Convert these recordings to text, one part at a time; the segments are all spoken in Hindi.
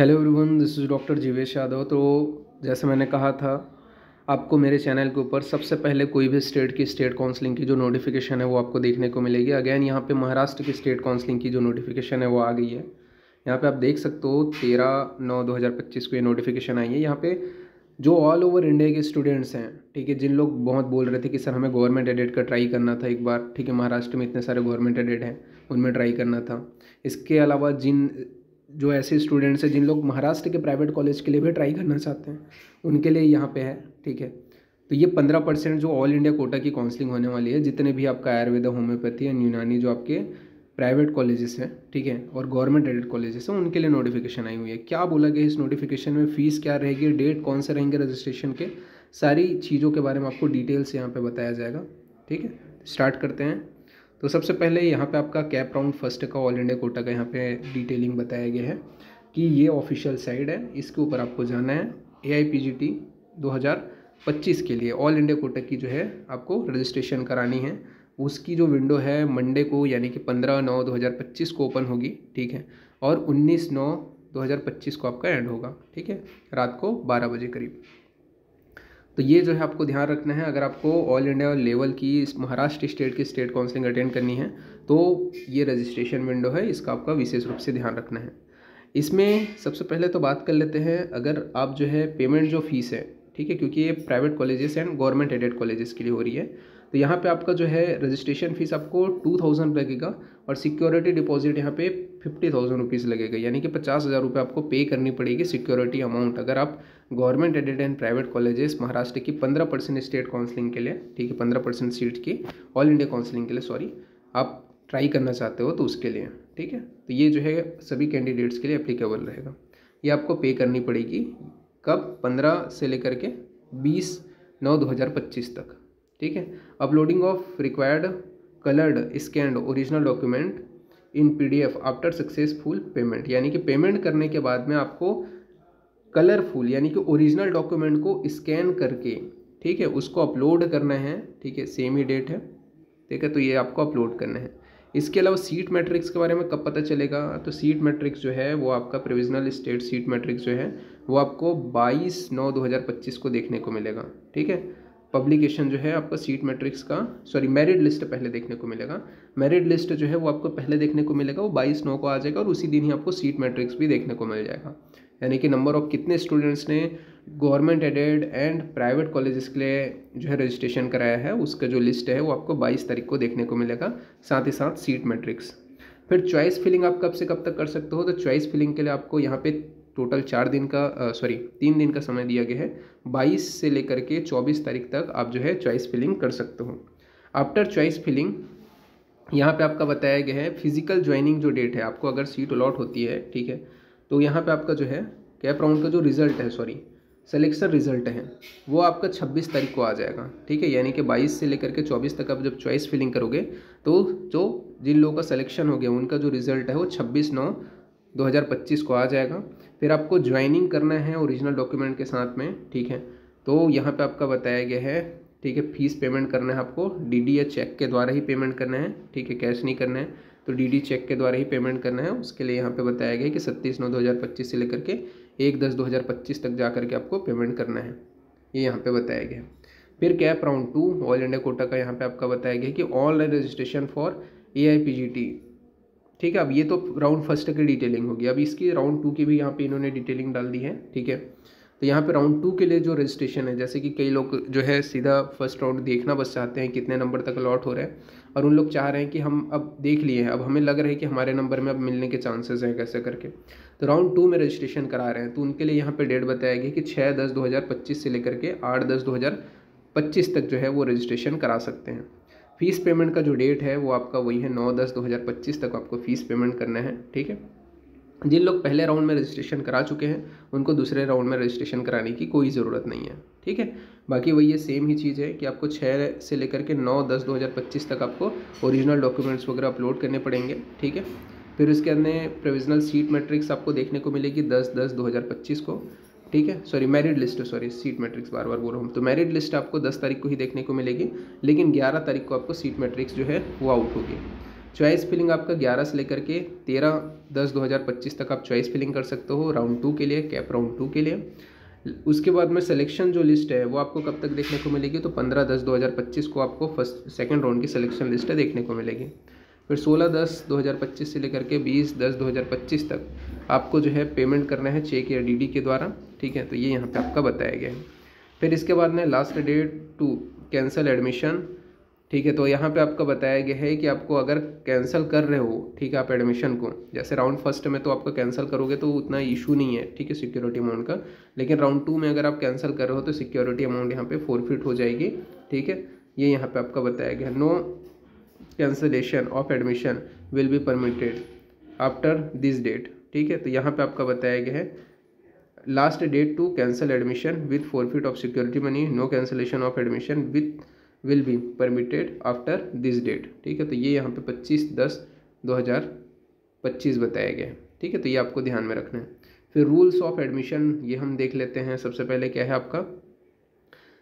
Hello everyone, this is doctor Jeevesh Yadav. तो जैसे मैंने कहा था, आपको मेरे चैनल के ऊपर सबसे पहले कोई भी स्टेट की स्टेट काउंसलिंग की जो नोटिफिकेशन है वो आपको देखने को मिलेगी। अगेन यहाँ पे महाराष्ट्र की स्टेट काउंसलिंग की जो नोटिफिकेशन है वो आ गई है। यहाँ पे आप देख सकते हो 13/9/2025 को ये नोटिफिकेशन आई है। यहाँ पे जो ऑल ओवर इंडिया के स्टूडेंट्स हैं, ठीक है, जिन लोग बहुत बोल रहे थे कि सर हमें गवर्नमेंट एडेड का ट्राई करना था एक बार, ठीक है, महाराष्ट्र में इतने सारे गवर्नमेंट एडेड हैं, उनमें ट्राई करना था। इसके अलावा जो ऐसे स्टूडेंट्स हैं जिन लोग महाराष्ट्र के प्राइवेट कॉलेज के लिए भी ट्राई करना चाहते हैं, उनके लिए यहाँ पे है, ठीक है। तो ये 15% जो ऑल इंडिया कोटा की काउंसलिंग होने वाली है, जितने भी आपका आयुर्वेदा, होम्योपैथी एंड यूनानी जो आपके प्राइवेट कॉलेजेस हैं, ठीक है, और गवर्नमेंट एडेड कॉलेजेस हैं, उनके लिए नोटिफिकेशन आई हुई है। क्या बोला गया इस नोटिफिकेशन में, फ़ीस क्या रहेगी, डेट कौन से रहेंगे रजिस्ट्रेशन के, सारी चीज़ों के बारे में आपको डिटेल से यहाँ पे बताया जाएगा, ठीक है। स्टार्ट करते हैं। तो सबसे पहले यहाँ पे आपका कैप राउंड फर्स्ट का ऑल इंडिया कोटा का यहाँ पे डिटेलिंग बताया गया है कि ये ऑफिशियल साइट है, इसके ऊपर आपको जाना है। AIPGT 2025 के लिए ऑल इंडिया कोटा की जो है आपको रजिस्ट्रेशन करानी है। उसकी जो विंडो है मंडे को यानी कि 15/9/2025 को ओपन होगी, ठीक है, और 19/9/2025 को आपका एंड होगा, ठीक है, रात को 12 बजे करीब। तो ये जो है आपको ध्यान रखना है। अगर आपको ऑल इंडिया लेवल की महाराष्ट्र स्टेट की स्टेट काउंसलिंग अटेंड करनी है तो ये रजिस्ट्रेशन विंडो है, इसका आपका विशेष रूप से ध्यान रखना है। इसमें सबसे पहले तो बात कर लेते हैं, अगर आप जो है पेमेंट जो फीस है, ठीक है, क्योंकि ये private colleges and government aided colleges के लिए हो रही है, तो यहाँ पे आपका जो है रजिस्ट्रेशन फीस आपको 2000 लगेगा और सिक्योरिटी डिपॉजिट यहाँ पे 50,000 रुपीज़ लगेगा, यानी कि 50,000 रुपये आपको पे करनी पड़ेगी सिक्योरिटी अमाउंट, अगर आप government aided and private colleges Maharashtra की 15% स्टेट काउंसलिंग के लिए, ठीक है, 15% सीट की ऑल इंडिया काउंसलिंग के लिए, सॉरी, आप ट्राई करना चाहते हो तो उसके लिए, ठीक है। तो ये जो है सभी कैंडिडेट्स के लिए एप्लीकेबल रहेगा। ये आपको पे करनी पड़ेगी कब, 15 से लेकर के 20/9/2025 तक, ठीक है। Uploading of required coloured scanned original document in PDF after successful payment, यानी कि पेमेंट करने के बाद में आपको कलरफुल यानी कि ओरिजिनल डॉक्यूमेंट को स्कैन करके, ठीक है, उसको अपलोड करना है, ठीक है, सेम ही डेट है, ठीक है, तो ये आपको अपलोड करना है। इसके अलावा सीट मैट्रिक्स के बारे में कब पता चलेगा, तो सीट मैट्रिक्स जो है वो आपका प्रोविजनल स्टेट सीट मैट्रिक्स जो है वो आपको 22/9/2025 को देखने को मिलेगा, ठीक है। पब्लिकेशन जो है आपका सीट मैट्रिक्स का, सॉरी, मेरिट लिस्ट पहले देखने को मिलेगा। मेरिट लिस्ट जो है वो आपको पहले देखने को मिलेगा, वो 22/9 को आ जाएगा और उसी दिन ही आपको सीट मैट्रिक्स भी देखने को मिल जाएगा, यानी कि नंबर ऑफ कितने स्टूडेंट्स ने government aided and private colleges के लिए जो है रजिस्ट्रेशन कराया है, उसका जो लिस्ट है वो आपको 22 तारीख को देखने को मिलेगा, साथ ही साथ सीट मैट्रिक्स। फिर चॉइस फिलिंग आप कब से कब तक कर सकते हो, तो चॉइस फिलिंग के लिए आपको यहाँ पे टोटल 3 दिन का समय दिया गया है। 22 से लेकर के 24 तारीख तक आप जो है चॉइस फिलिंग कर सकते हो। आफ्टर चॉइस फिलिंग यहाँ पे आपका बताया गया है फिजिकल ज्वाइनिंग जो डेट है, आपको अगर सीट अलॉट होती है, ठीक है, तो यहाँ पे आपका जो है कैप राउंड का जो रिजल्ट है, सॉरी, सिलेक्शन रिजल्ट है, वो आपका 26 तारीख को आ जाएगा, ठीक है, यानी कि 22 से लेकर के 24 तक आप जब चॉइस फिलिंग करोगे तो जो जिन लोगों का सिलेक्शन हो गया उनका जो रिजल्ट है वो 26/9/2025 को आ जाएगा। फिर आपको ज्वाइनिंग करना है ओरिजिनल डॉक्यूमेंट के साथ में, ठीक है, तो यहाँ पे आपका बताया गया है, ठीक है, फीस पेमेंट करना है आपको DD या चेक के द्वारा ही पेमेंट करना है, ठीक है, कैश नहीं करना है, तो DD चेक के द्वारा ही पेमेंट करना है। उसके लिए यहाँ पे बताया गया है कि 27/9/2025 से लेकर के 1/10/2025 तक जा करके आपको पेमेंट करना है, ये यहाँ पे बताया गया है। फिर cap round 2 all India Kota का यहाँ पे आपका बताया गया है कि ऑनलाइन रजिस्ट्रेशन फॉर AIPGT, ठीक है। अब ये तो राउंड फर्स्ट की डिटेलिंग होगी, अब इसकी राउंड 2 की भी यहाँ पे इन्होंने डिटेलिंग डाल दी है, ठीक है। तो यहाँ पे राउंड 2 के लिए जो रजिस्ट्रेशन है, जैसे कि कई लोग जो है सीधा फर्स्ट राउंड देखना बस चाहते हैं कितने नंबर तक अलॉट हो रहे हैं, और उन लोग चाह रहे हैं कि हम अब देख लिए हैं, अब हमें लग रहा है कि हमारे नंबर में अब मिलने के चांसेस हैं कैसे करके, तो राउंड 2 में रजिस्ट्रेशन करा रहे हैं, तो उनके लिए यहाँ पे डेट बताया गया कि 6/10/2025 से लेकर के 8/10/2025 तक जो है वो रजिस्ट्रेशन करा सकते हैं। फीस पेमेंट का जो डेट है वो आपका वही है 9/10/2025 तक आपको फीस पेमेंट करना है, ठीक है। जिन लोग पहले राउंड में रजिस्ट्रेशन करा चुके हैं उनको दूसरे राउंड में रजिस्ट्रेशन कराने की कोई ज़रूरत नहीं है, ठीक है। बाकी वही ये सेम ही चीज़ है कि आपको 6 से लेकर के 9/10/2025 तक आपको ओरिजिनल डॉक्यूमेंट्स वगैरह अपलोड करने पड़ेंगे, ठीक है। फिर उसके अंदर प्रोविजनल सीट मैट्रिक्स आपको देखने को मिलेगी 10/10/2025 को, ठीक है, sorry, merit list, sorry, seat matrix बार बार बोल रहा हूँ, तो मेरिट लिस्ट आपको 10 तारीख को ही देखने को मिलेगी, लेकिन 11 तारीख को आपको सीट मैट्रिक्स जो है वो आउट होगी। चॉइस फिलिंग आपका 11 से लेकर के 13/10/2025 तक आप चॉइस फिलिंग कर सकते हो राउंड 2 के लिए, कैप राउंड 2 के लिए। उसके बाद में सिलेक्शन जो लिस्ट है वो आपको कब तक देखने को मिलेगी, तो 15/10/2025 को आपको सेकंड राउंड की सिलेक्शन लिस्ट देखने को मिलेगी। फिर 16/10/2025 से लेकर के 20/10/2025 तक आपको जो है पेमेंट करना है चेक या डीडी के द्वारा, ठीक है। तो ये यहाँ पे आपका बताया गया है। फिर इसके बाद में last date to cancel admission, ठीक है। तो यहाँ पे आपका बताया गया है कि आपको अगर कैंसिल कर रहे हो, ठीक है, आप एडमिशन को, जैसे राउंड फर्स्ट में तो आपका कैंसिल करोगे तो उतना इशू नहीं है, ठीक है, सिक्योरिटी अमाउंट का। लेकिन राउंड 2 में अगर आप कैंसिल कर रहे हो तो सिक्योरिटी अमाउंट यहाँ पे फोरफिट हो जाएगी, ठीक है। ये यहाँ पे आपका बताया गया है। No cancellation of admission will be permitted after this date, ठीक है। तो यहाँ पे आपका बताया गया है last date to cancel admission with forfeit of security money, no cancellation of admission with will be permitted after this date, ठीक है। तो ये यहाँ पे 25/10/2025 बताया गया है, ठीक है। तो ये आपको ध्यान में रखना है। फिर रूल्स ऑफ एडमिशन ये हम देख लेते हैं। सबसे पहले क्या है आपका,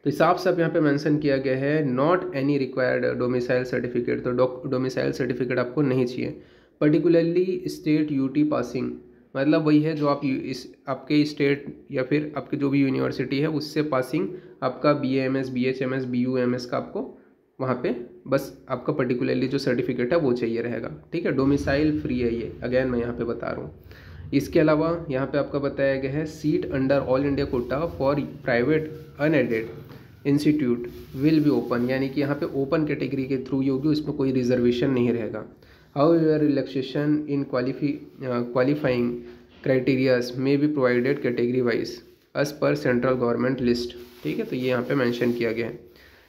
तो साफ साफ यहाँ पे मेंशन किया गया है not any required domicile certificate. तो डोमिसाइल सर्टिफिकेट आपको नहीं चाहिए। पर्टिकुलरली स्टेट यूटी पासिंग, मतलब वही है जो आप इस आपके स्टेट या फिर आपके जो भी यूनिवर्सिटी है उससे पासिंग आपका BA MS BHMS BUMS का आपको वहाँ पे बस आपका पर्टिकुलरली जो सर्टिफिकेट है वो चाहिए रहेगा, ठीक है। डोमिसाइल फ्री है ये, अगेन मैं यहाँ पे बता रहा हूँ। इसके अलावा यहाँ पे आपका बताया गया है seat under all India Kota for private unaided institute will be open, यानी कि यहाँ पे ओपन कैटेगरी के थ्रू ही होगी, उसमें कोई रिजर्वेशन नहीं रहेगा। However, relaxation in qualifying criteria may be provided category wise as per central government list, ठीक है। तो ये यहाँ पे मेंशन किया गया है।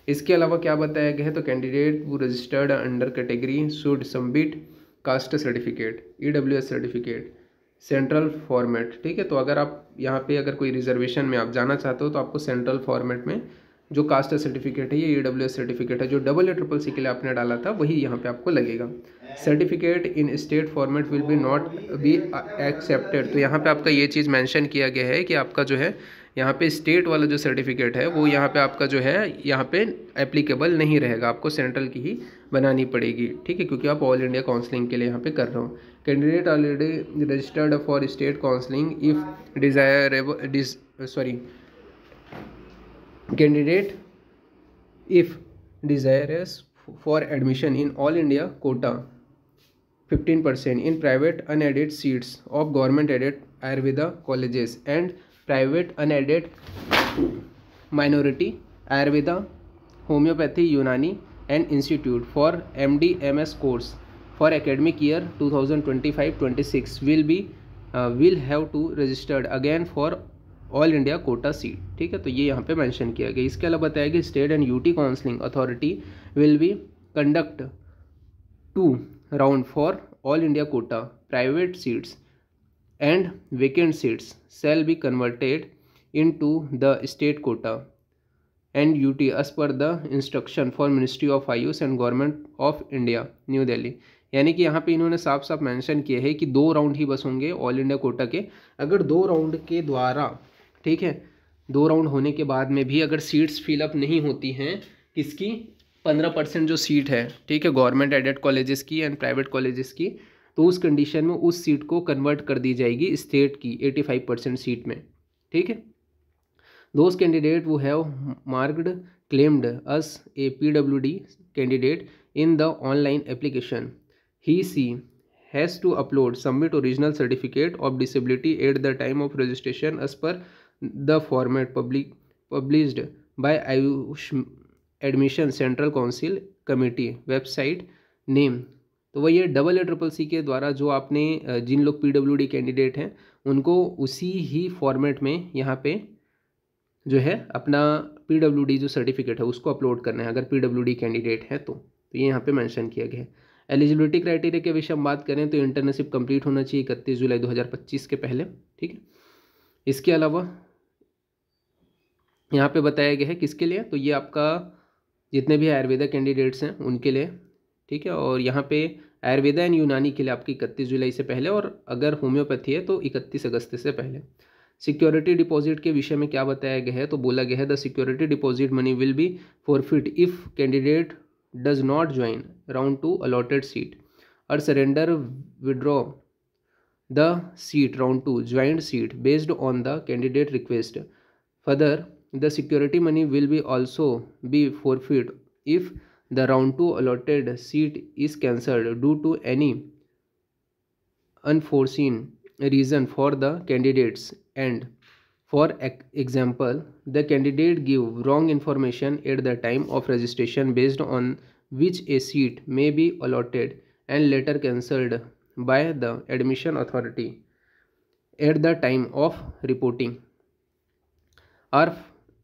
इसके अलावा क्या बताया गया है, तो कैंडिडेट वो registered under category should submit caste certificate, EWS certificate, central format, ठीक है। तो अगर आप यहाँ पे अगर कोई रिजर्वेशन में आप जाना चाहते हो तो आपको सेंट्रल फॉर्मेट में जो कास्ट सर्टिफिकेट है, ये EWS सर्टिफिकेट है, जो CCC के लिए आपने डाला था वही यहाँ पे आपको लगेगा। Certificate in state format will be not be accepted. तो यहाँ पे आपका ये चीज़ मेंशन किया गया है कि आपका जो है यहाँ पे स्टेट वाला जो सर्टिफिकेट है वो यहाँ पे आपका जो है यहाँ पे एप्लीकेबल नहीं रहेगा, आपको सेंट्रल की ही बनानी पड़ेगी, ठीक है, क्योंकि आप ऑल इंडिया काउंसलिंग के लिए यहाँ पे कर रहे हो। Candidate already registered for state counselling if desirable candidate if desirous for admission in all India quota 15% in private unaided seats of government aided Ayurveda colleges and private unaided minority Ayurveda, homeopathy, Unani and institute for MD/MS course for academic year 2025-26 will have to registered again for all India Kota seat, ठीक है। तो ये यहाँ पे मेंशन किया गया। इसके अलावा बताया कि state and UT counselling authority will be conduct 2 round for all India quota private seats and vacant seats shall be converted into the state quota and UT as per the instruction for ministry of AYUSH and government of India New Delhi. यानी कि यहाँ पे इन्होंने साफ साफ मेंशन किया है कि 2 राउंड ही बस होंगे ऑल इंडिया कोटा के। अगर 2 राउंड के द्वारा, ठीक है, 2 राउंड होने के बाद में भी अगर सीट्स फिलअप नहीं होती हैं, किसकी 15% जो सीट है, ठीक है, गवर्नमेंट एडेड कॉलेजेस की एंड प्राइवेट कॉलेजेस की, तो उस कंडीशन में उस सीट को कन्वर्ट कर दी जाएगी स्टेट की 85% सीट में, ठीक है। दोज कैंडिडेट वो have marked claimed us A PWD candidate in the online application he has to submit original certificate of disability at the time of registration as per the format published by Ayush Admission Central Council Committee website name। तो वही है CCC के द्वारा जो आपने जिन लोग PWD कैंडिडेट हैं उनको उसी ही फॉर्मेट में यहाँ पे जो है अपना PWD जो सर्टिफिकेट है उसको अपलोड करना है अगर PWD कैंडिडेट है तो ये यहाँ पे मेंशन किया गया है। एलिजिबिलिटी क्राइटेरिया के विषय हम बात करें तो इंटर्नशिप कंप्लीट होना चाहिए 31 जुलाई 2025 के पहले, ठीक है। इसके अलावा यहाँ पे बताया गया है किसके लिए, तो ये आपका जितने भी आयुर्वेदा कैंडिडेट्स हैं उनके लिए, ठीक है। और यहाँ पे आयुर्वेदा एंड यूनानी के लिए आपकी 31 जुलाई से पहले, और अगर होम्योपैथी है तो 31 अगस्त से पहले। सिक्योरिटी डिपॉजिट के विषय में क्या बताया गया है, तो बोला गया है the security deposit money will be forfeit if candidate does not join round 2 allotted seat or surrender, withdraw the seat round 2 joint seat based on the candidate request. Further, the security money will be also be forfeit if the round 2 allotted seat is cancelled due to any unforeseen reason for the candidates, and for example the candidate give wrong information at the time of registration based on which a seat may be allotted and later cancelled by the admission authority at the time of reporting। और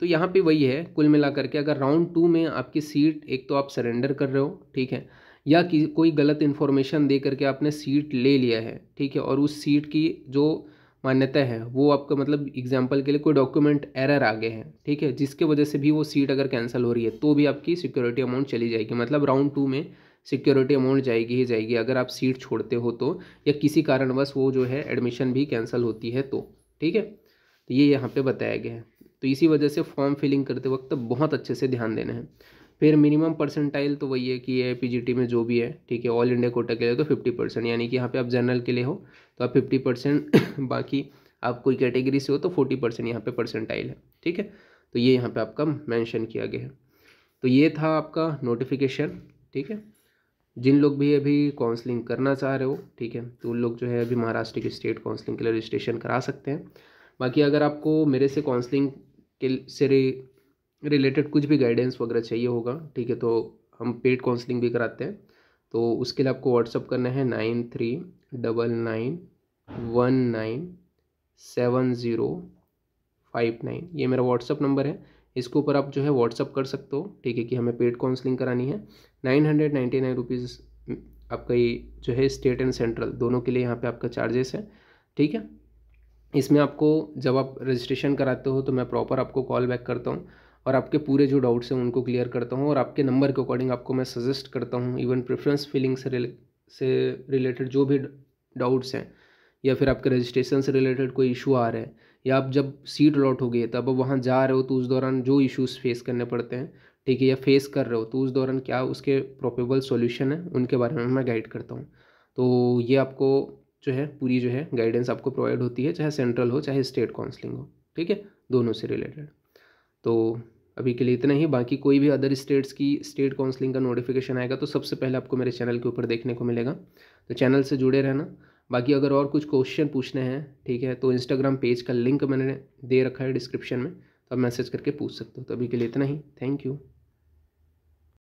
तो यहाँ पे वही है कुल मिलाकर के, अगर राउंड 2 में आपकी सीट एक तो आप सरेंडर कर रहे हो, ठीक है, या कि कोई गलत इन्फॉर्मेशन दे करके आपने सीट ले लिया है, ठीक है, और उस सीट की जो मान्यता है वो आपका मतलब एग्जांपल के लिए कोई डॉक्यूमेंट एरर आ गए हैं, ठीक है, जिसके वजह से भी वो सीट अगर कैंसिल हो रही है तो भी आपकी सिक्योरिटी अमाउंट चली जाएगी। मतलब राउंड 2 में सिक्योरिटी अमाउंट जाएगी ही जाएगी अगर आप सीट छोड़ते हो तो, या किसी कारणवश वो जो है एडमिशन भी कैंसिल होती है तो, ठीक है। तो ये यहाँ पे बताया गया है। तो इसी वजह से फॉर्म फिलिंग करते वक्त बहुत अच्छे से ध्यान देना है। फिर मिनिमम परसेंटाइल तो वही है कि ये पीजीटी में जो भी है, ठीक है, ऑल इंडिया कोटा के लिए तो 50%, यानी कि यहाँ पे आप जनरल के लिए हो तो आप 50%, बाकी आप कोई कैटेगरी से हो तो 40% यहाँ पे परसेंटाइल है, ठीक है। तो ये यहाँ पे आपका मेंशन किया गया है। तो ये था आपका नोटिफिकेशन, ठीक है। जिन लोग भी अभी काउंसलिंग करना चाह रहे हो, ठीक है, तो उन लोग जो है अभी महाराष्ट्र के स्टेट काउंसलिंग के लिए रजिस्ट्रेशन करा सकते हैं। बाकी अगर आपको मेरे से काउंसलिंग के से रिलेटेड कुछ भी गाइडेंस वगैरह चाहिए होगा, ठीक है, तो हम पेड काउंसलिंग भी कराते हैं। तो उसके लिए आपको व्हाट्सअप करना है 9399197059, ये मेरा व्हाट्सअप नंबर है। इसके ऊपर आप जो है व्हाट्सअप कर सकते हो, ठीक है, कि हमें पेड काउंसलिंग करानी है। 999 रुपीज़ आपका ये जो है स्टेट एंड सेंट्रल दोनों के लिए यहाँ पे आपका चार्जेस है, ठीक है। इसमें आपको जब आप रजिस्ट्रेशन कराते हो तो मैं प्रॉपर आपको कॉल बैक करता हूँ और आपके पूरे जो डाउट्स हैं उनको क्लियर करता हूँ, और आपके नंबर के अकॉर्डिंग आपको मैं सजेस्ट करता हूँ। इवन प्रेफरेंस फिलिंग से रिलेटेड जो भी डाउट्स हैं, या फिर आपके रजिस्ट्रेशन से रिलेटेड कोई इशू आ रहा है, या आप जब सीट अलॉट हो गई तब वहाँ जा रहे हो तो उस दौरान जो इश्यूज़ फेस करने पड़ते हैं, ठीक है, या फेस कर रहे हो तो उस दौरान क्या उसके प्रोबेबल सॉल्यूशन है, उनके बारे में मैं गाइड करता हूँ। तो ये आपको जो है पूरी जो है गाइडेंस आपको प्रोवाइड होती है, चाहे सेंट्रल हो चाहे स्टेट काउंसलिंग हो, ठीक है, दोनों से रिलेटेड। तो अभी के लिए इतना ही। बाकी कोई भी अदर स्टेट्स की स्टेट काउंसलिंग का नोटिफिकेशन आएगा तो सबसे पहले आपको मेरे चैनल के ऊपर देखने को मिलेगा, तो चैनल से जुड़े रहना। बाकी अगर और कुछ क्वेश्चन पूछने हैं, ठीक है, तो इंस्टाग्राम पेज का लिंक मैंने दे रखा है डिस्क्रिप्शन में, तो आप मैसेज करके पूछ सकते हो। तो अभी के लिए इतना ही, थैंक यू।